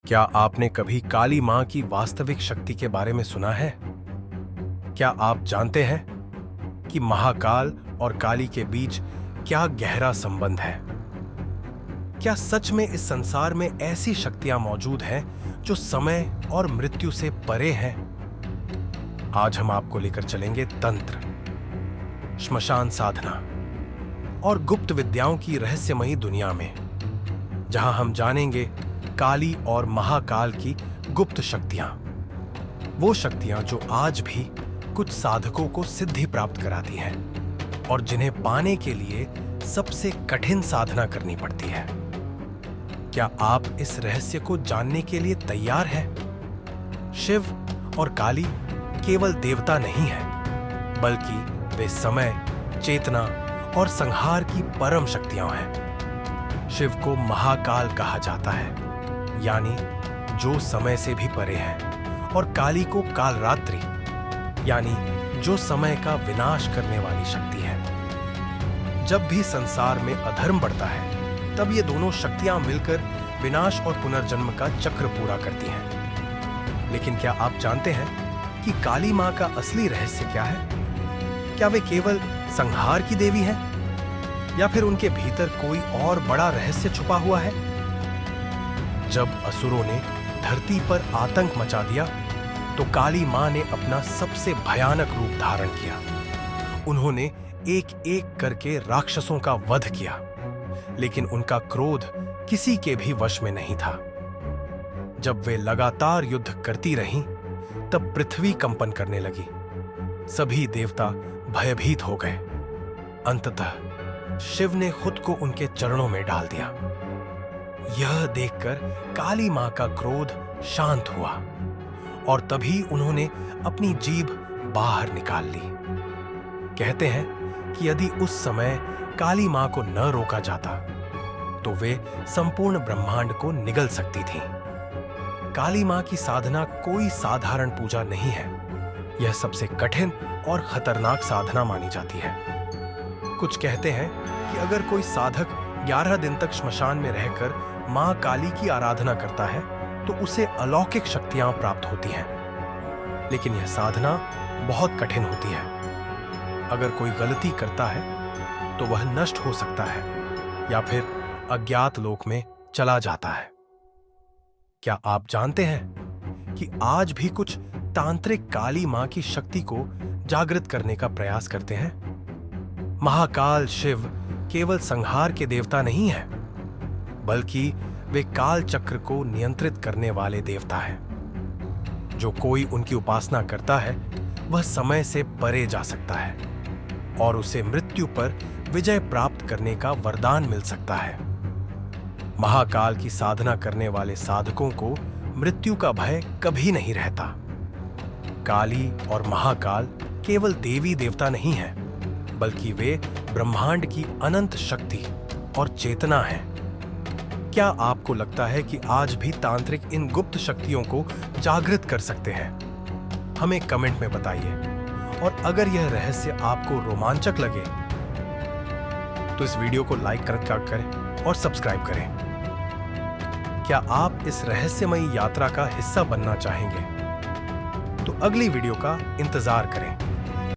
क्या आपने कभी काली मां की वास्तविक शक्ति के बारे में सुना है? क्या आप जानते हैं कि महाकाल और काली के बीच क्या गहरा संबंध है? क्या सच में इस संसार में ऐसी शक्तियां मौजूद हैं जो समय और मृत्यु से परे हैं? आज हम आपको लेकर चलेंगे तंत्र, श्मशान साधना और गुप्त विद्याओं की रहस्यमयी दुनिया में, जहां हम जानेंगे काली और महाकाल की गुप्त शक्तियां, वो शक्तियां जो आज भी कुछ साधकों को सिद्धि प्राप्त कराती हैं और जिन्हें पाने के लिए सबसे कठिन साधना करनी पड़ती है। क्या आप इस रहस्य को जानने के लिए तैयार हैं? शिव और काली केवल देवता नहीं हैं, बल्कि वे समय, चेतना और संहार की परम शक्तियां हैं। शिव को महाकाल कहा जाता है, यानी जो समय से भी परे है, और काली को कालरात्रि, यानी जो समय का विनाश करने वाली शक्ति है। जब भी संसार में अधर्म बढ़ता है, तब ये दोनों शक्तियां मिलकर विनाश और पुनर्जन्म का चक्र पूरा करती हैं। लेकिन क्या आप जानते हैं कि काली मां का असली रहस्य क्या है? क्या वे केवल संहार की देवी हैं, या फिर उनके भीतर कोई और बड़ा रहस्य छुपा हुआ है? जब असुरों ने धरती पर आतंक मचा दिया, तो काली मां ने अपना सबसे भयानक रूप धारण किया। उन्होंने एक एक करके राक्षसों का वध किया, लेकिन उनका क्रोध किसी के भी वश में नहीं था। जब वे लगातार युद्ध करती रहीं, तब पृथ्वी कंपन करने लगी। सभी देवता भयभीत हो गए। अंततः शिव ने खुद को उनके चरणों में डाल दिया। यह देखकर काली मां का क्रोध शांत हुआ, और तभी उन्होंने अपनी जीभ बाहर निकाल ली। कहते हैं कि यदि उस समय काली मां को न रोका जाता, तो वे संपूर्ण ब्रह्मांड को निगल सकती थीं। काली मां की साधना कोई साधारण पूजा नहीं है। यह सबसे कठिन और खतरनाक साधना मानी जाती है। कुछ कहते हैं कि अगर कोई साधक 11 दिन तक श्मशान में रहकर मां काली की आराधना करता है, तो उसे अलौकिक शक्तियां प्राप्त होती हैं। लेकिन यह साधना बहुत कठिन होती है। अगर कोई गलती करता है, तो वह नष्ट हो सकता है या फिर अज्ञात लोक में चला जाता है। क्या आप जानते हैं कि आज भी कुछ तांत्रिक काली मां की शक्ति को जागृत करने का प्रयास करते हैं? महाकाल शिव केवल संहार के देवता नहीं हैं, बल्कि वे काल चक्र को नियंत्रित करने वाले देवता हैं। जो कोई उनकी उपासना करता है, वह समय से परे जा सकता है और उसे मृत्यु पर विजय प्राप्त करने का वरदान मिल सकता है। महाकाल की साधना करने वाले साधकों को मृत्यु का भय कभी नहीं रहता। काली और महाकाल केवल देवी देवता नहीं हैं, बल्कि वे ब्रह्मांड की अनंत शक्ति और चेतना हैं। क्या आपको लगता है कि आज भी तांत्रिक इन गुप्त शक्तियों को जागृत कर सकते हैं? हमें कमेंट में बताइए। और अगर यह रहस्य आपको रोमांचक लगे, तो इस वीडियो को लाइक करें और सब्सक्राइब करें। क्या आप इस रहस्यमयी यात्रा का हिस्सा बनना चाहेंगे? तो अगली वीडियो का इंतजार करें।